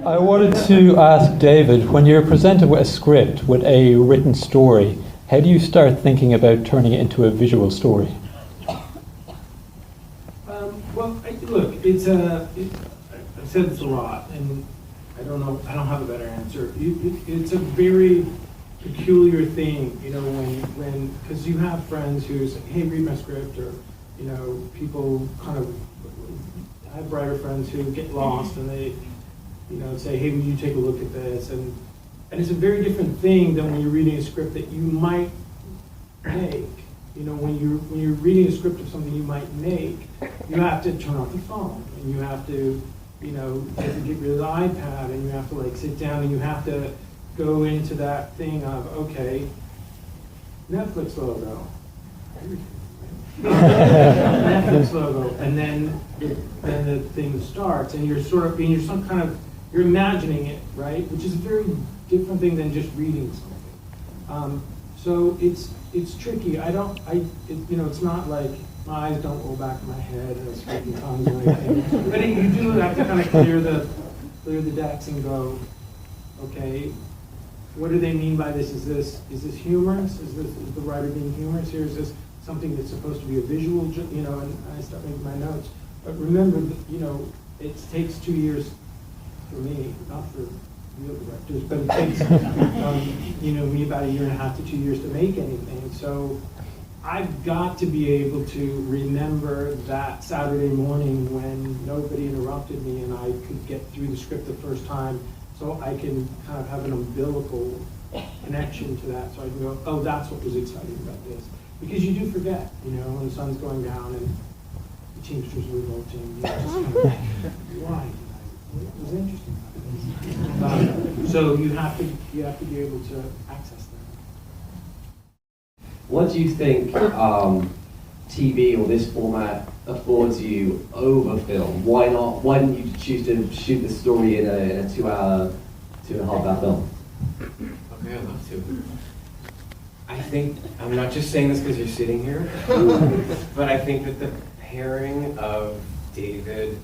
I wanted to ask David, when you're presented with a script, with a written story, how do you start thinking about turning it into a visual story? Look, I've said this a lot, and I don't know, I don't have a better answer. It's a very peculiar thing, you know, when because you have friends who say, hey, read my script, or, you know, people kind of, I have writer friends who get lost and they, you know, say, hey, will you take a look at this? And it's a very different thing than when you're reading a script that you might make. You know, when you're reading a script of something you might make, you have to turn off the phone, and you have to, you know, you have to get rid of the iPad, and you have to like sit down, and you have to go into that thing of, okay, Netflix logo, Netflix logo, and then the thing starts, and you're sort of being, you're imagining it, right? Which is a very different thing than just reading something. So it's tricky. You know, it's not like my eyes don't roll back in my head and I'm speaking tongues or anything. But you do have to kind of clear the decks and go, okay, what do they mean by this? Is this humorous? Is the writer being humorous here? Is this something that's supposed to be a visual? You know, and I start making my notes. But remember, you know, it takes 2 years for me, not for real directors, but it takes you know, me about 1.5 years to 2 years to make anything. So I've got to be able to remember that Saturday morning when nobody interrupted me and I could get through the script the first time, so I can kind of have an umbilical connection to that. So I can go, oh, that's what was exciting about this. Because you do forget, you know, when the sun's going down and the Teamsters are revolting, you know, just kind of, why? It was interesting. So you have to be able to access that. What do you think TV or this format affords you over film? Why not? Why didn't you choose to shoot the story in a 2-hour, 2.5-hour film? Okay, I'd love to. I think, I'm not just saying this because you're sitting here, but I think that the pairing of David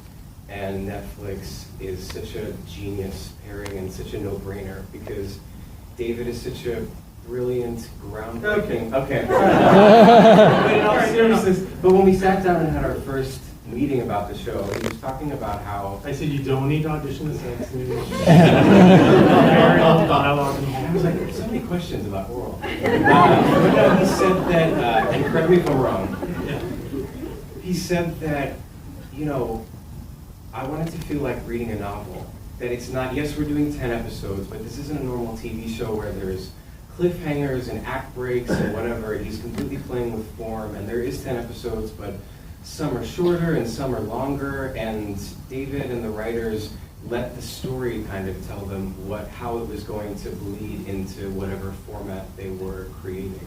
and Netflix is such a genius pairing and such a no-brainer, because David is such a brilliant, groundbreaking. Okay. But in all seriousness, but when we sat down and had our first meeting about the show, he was talking about how I said you don't need to audition the sex news. Very long dialogue. I was like, there's so many questions about oral. But no, he said that, and correct me if I'm wrong. He said that, you know, I wanted to feel like reading a novel. That it's not, yes, we're doing 10 episodes, but this isn't a normal TV show where there's cliffhangers and act breaks and whatever. He's completely playing with form, and there is 10 episodes, but some are shorter and some are longer, and David and the writers let the story kind of tell them how it was going to bleed into whatever format they were creating.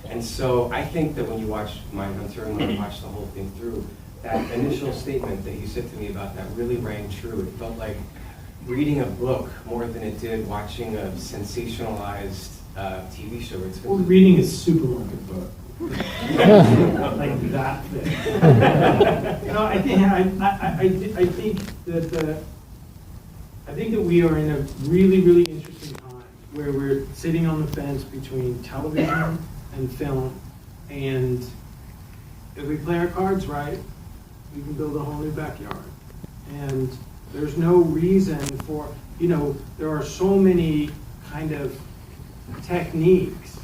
And so I think that when you watch Mindhunter and when you watch the whole thing through, that initial statement that you said to me about that really rang true. It felt like reading a book more than it did watching a sensationalized TV show. Well, reading a supermarket book. Like that thing. You know, I think that we are in a really, really interesting time where we're sitting on the fence between television and film, and if we play our cards right, we can build a whole new backyard. And there's no reason for, you know, there are so many kind of techniques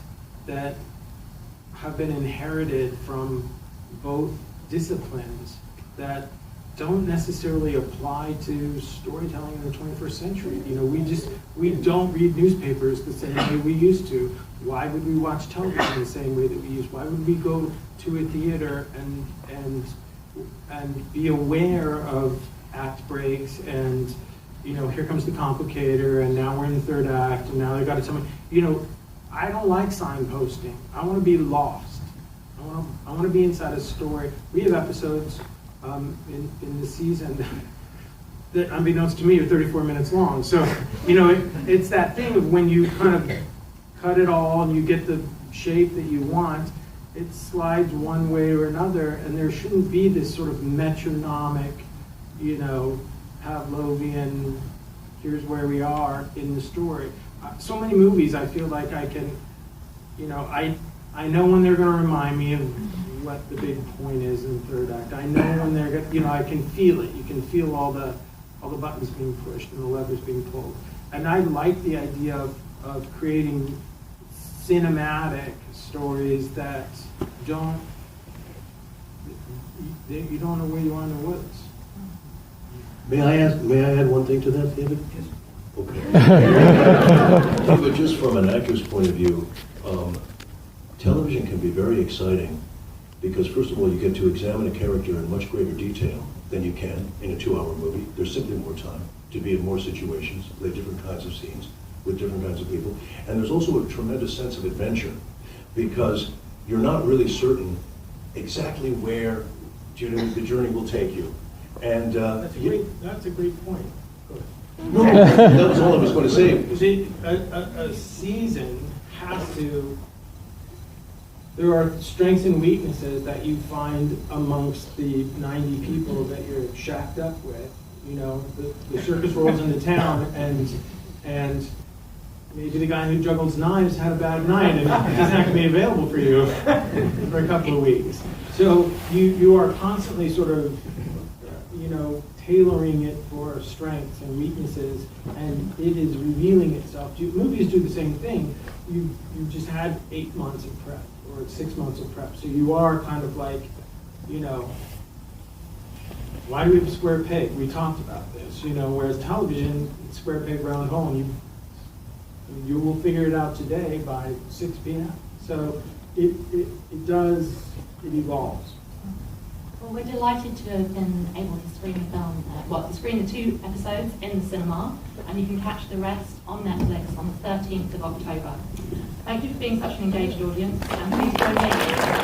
that have been inherited from both disciplines that don't necessarily apply to storytelling in the 21st century. You know, we don't read newspapers the same way we used to. Why would we watch television the same way that we used? Why would we go to a theater and be aware of act breaks and, you know, here comes the complicator and now we're in the third act and now they got to tell me, you know, I don't like signposting. I want to be lost. I want to be inside a story. We have episodes in the season that, unbeknownst to me, are 34 minutes long. So, you know, it's that thing of when you kind of cut it all and you get the shape that you want, it slides one way or another, and there shouldn't be this sort of metronomic, you know, Pavlovian here's where we are in the story. So many movies, I feel like I can, I know when they're going to remind me of what the big point is in the third act. I know when they're going, I can feel it. You can feel all the buttons being pushed and the levers being pulled. And I like the idea of creating cinematic stories that you don't know where you are in the woods. May I add one thing to that, David? Yes. Okay. David, just from an actor's point of view, television can be very exciting because, first of all, you get to examine a character in much greater detail than you can in a 2-hour movie. There's simply more time to be in more situations, play different kinds of scenes with different kinds of people. And there's also a tremendous sense of adventure because you're not really certain exactly where the journey will take you. And That's a great point. Go ahead. no, that was all I was going to say. See, a season has to. There are strengths and weaknesses that you find amongst the 90 people that you're shacked up with. The circus rolls into town, and maybe the guy who juggles knives had a bad night, and he's not going to be available for you for a couple of weeks. So you are constantly sort of, tailoring it for strengths and weaknesses, and it is revealing itself. Movies do the same thing. You just had 8 months of prep or 6 months of prep, so you are kind of like, why do we have a square peg? We talked about this, whereas television, square peg round hole, you will figure it out today by 6 p.m. So it evolves. Well, we're delighted to have been able to screen the film, to screen the 2 episodes in the cinema, and you can catch the rest on Netflix on the 13th of October. Thank you for being such an engaged audience, and please join me.